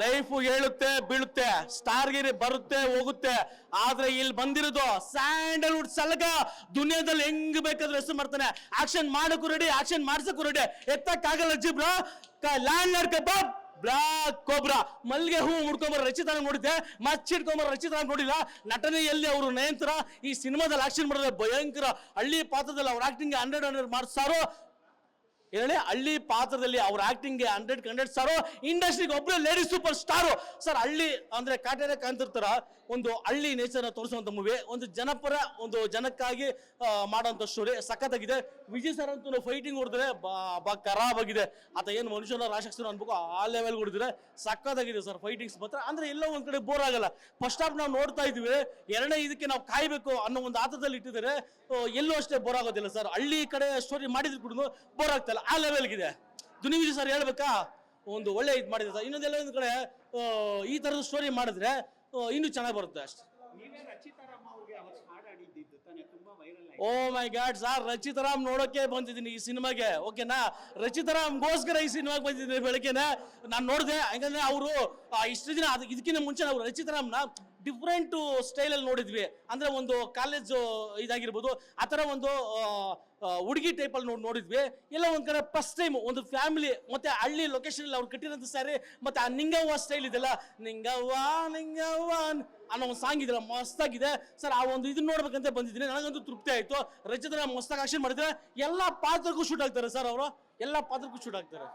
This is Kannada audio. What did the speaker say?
ಲೈಫ್ ಹೇಳುತ್ತೆ ಬೀಳುತ್ತೆ, ಸ್ಟಾರ್ಗಿರಿ ಬರುತ್ತೆ ಹೋಗುತ್ತೆ. ಆದ್ರೆ ಇಲ್ಲಿ ಬಂದಿರೋದು ಸ್ಯಾಂಡಲ್ವುಡ್ ಸಲಗ ದುನಿಯಾದಲ್ಲಿ ಹೆಂಗ್ ಬೇಕಾದ್ರೆ ಹೆಸರು ಮಾಡ್ತಾನೆ. ಆಕ್ಷನ್ ಮಾಡಕ್ಕೂ ರೆಡಿ, ಆಕ್ಷನ್ ಮಾಡ್ಸಕ್ಕೂ ರೆಡಿ. ಎತ್ತಕ್ಕಾಗಲ್ಲ ಜಿಬ್ರ land lord kebab black cobra. ಮಲ್ಗೆ ಹೂ ಮುಡ್ಕೊಂಬರ ರಚಿತಾನ ನೋಡಿದ್ದೆ, ಮಚ್ಚಿಡ್ಕೊಂಬರ ರಚಿತಾನ ನೋಡಿಲ್ಲ. ನಟನೆಯಲ್ಲಿ ಅವರು ನಯಂತರ ಈ ಸಿನಿಮಾದಲ್ಲಿ ಆಕ್ಷನ್ ಮಾಡಿದ್ರೆ ಭಯಂಕರ. ಹಳ್ಳಿ ಪಾತ್ರದಲ್ಲಿ ಅವ್ರ ಆಕ್ಟಿಂಗ್ 100 ಮಾಡ್ಸಾರೋ ಹೇಳಿ. ಹಳ್ಳಿ ಪಾತ್ರದಲ್ಲಿ ಅವ್ರ ಆಕ್ಟಿಂಗ್ಗೆ 100 ಸ್ಟಾರು. ಇಂಡಸ್ಟ್ರಿಗೆ ಒಬ್ಬರು ಲೇಡಿ ಸೂಪರ್ ಸ್ಟಾರು ಸರ್. ಹಳ್ಳಿ ಅಂದ್ರೆ ಕಾಟೇರ ಕಾಂತಿರ್ತಾರ ಒಂದು ಹಳ್ಳಿ ನೇಚರ್ನ ತೋರಿಸುವಂತ ಮೂವಿ, ಒಂದು ಜನಪರ ಒಂದು ಜನಕ್ಕಾಗಿ ಮಾಡೋಂಥ ಸ್ಟೋರಿ ಸಖತ್ತಾಗಿದೆ. ವಿಜಯ್ ಸರ್ ಅಂತೂ ಫೈಟಿಂಗ್ ಹೊಡೆದ್ರೆ ಖರಾಬ್ ಆಗಿದೆ. ಆತ ಏನು ಮನುಷ್ಯನ ರಾಕ್ಷಸನ ಅನ್ಬೇಕು ಆ ಲೆವೆಲ್ ಹೊಡೆದ್ರೆ ಸಖತ್ತಾಗಿದೆ ಸರ್ ಫೈಟಿಂಗ್ಸ್ ಮಾತ್ರ. ಅಂದ್ರೆ ಎಲ್ಲೋ ಒಂದ್ ಕಡೆ ಬೋರ್ ಆಗಲ್ಲ. ಫಸ್ಟ್ ಹಾಫ್ ನಾವು ನೋಡ್ತಾ ಇದೀವಿ, ಎರಡನೇ ಇದಕ್ಕೆ ನಾವು ಕಾಯ್ಬೇಕು ಅನ್ನೋ ಒಂದು ಆತದಲ್ಲಿ ಇಟ್ಟಿದ್ದಾರೆ. ಎಲ್ಲೂ ಅಷ್ಟೇ ಬೋರ್ ಆಗೋದಿಲ್ಲ ಸರ್. ಹಳ್ಳಿ ಕಡೆ ಸ್ಟೋರಿ ಮಾಡಿದ್ರು ಕೂಡ ಬೋರ್ ಆಗ್ತಾ ಇಲ್ಲ, ಆ ಲೆವೆಲ್ಗಿದೆ. ದುನಿ ವಿಜಯ್ ಸರ್ ಹೇಳ್ಬೇಕಾ, ಒಂದು ಒಳ್ಳೆ ಇದು ಮಾಡಿದೆ ಸರ್. ಇನ್ನೊಂದೆಲ್ಲ ಒಂದು ಕಡೆ ಈ ತರದ ಸ್ಟೋರಿ ಮಾಡಿದ್ರೆ ಇನ್ನೂ ಚೆನ್ನಾಗಿ ಬರುತ್ತೆ ಅಷ್ಟೇ. ಓ ಮೈ ಗಾಡ್ ಸರ್, ರಚಿತಾರಾಮ್ ನೋಡೋಕೆ ಬಂದಿದ್ದೀನಿ ಈ ಸಿನಿಮಾಗೆ, ಓಕೆನಾ. ರಚಿತಾರಾಮ್ಗೋಸ್ಕರ ಈ ಸಿನಿಮಾಗೆ ಬಂದಿದ್ದೀನಿ ಬೆಳಗ್ಗೆನೆ. ನಾನು ನೋಡಿದೆ, ಯಾಕಂದ್ರೆ ಅವರು ಇಷ್ಟು ದಿನ ಇದಕ್ಕಿಂತ ಮುಂಚೆ ನಾವು ರಚಿತಾರಾಮ್ನ ಡಿಫ್ರೆಂಟ್ ಸ್ಟೈಲಲ್ಲಿ ನೋಡಿದ್ವಿ. ಅಂದ್ರೆ ಒಂದು ಕಾಲೇಜ್ ಇದಾಗಿರ್ಬೋದು, ಆ ಥರ ಒಂದು ಹುಡುಗಿ ಟೈಪಲ್ಲಿ ನೋಡಿದ್ವಿ. ಎಲ್ಲ ಒಂದ್ ಕಡೆ ಫಸ್ಟ್ ಟೈಮ್ ಒಂದು ಫ್ಯಾಮಿಲಿ ಮತ್ತೆ ಹಳ್ಳಿ ಲೊಕೇಶನ್ ಅವ್ರು ಕಟ್ಟಿರೋಂಥ ಸ್ಯಾರಿ ಮತ್ತೆ ಆ ನಿಂಗವ್ವ ಸ್ಟೈಲ್ ಇದೆಲ್ಲ, ನಿಂಗವ್ವ ನಿಂಗವ್ವ ಅನ್ನೋ ಒಂದು ಸಾಂಗ್ ಇದೆಲ್ಲ ಮಸ್ತಾಗಿದೆ ಸರ್. ಆ ಒಂದು ಇದನ್ನ ನೋಡ್ಬೇಕಂತ ಬಂದಿದ್ದೀನಿ. ನನಗಂತೂ ತೃಪ್ತಿ ಆಯ್ತು. ರಚಿತಾರಾಮ್ ಮಸ್ತಾಗಿ ಆಕ್ಷನ್ ಮಾಡಿದ್ರೆ ಎಲ್ಲ ಪಾತ್ರಕ್ಕೂ ಶೂಟ್ ಆಗ್ತಾರೆ ಸರ್ ಅವರು, ಎಲ್ಲ ಪಾತ್ರಕ್ಕೂ ಶೂಟ್ ಆಗ್ತಾರೆ.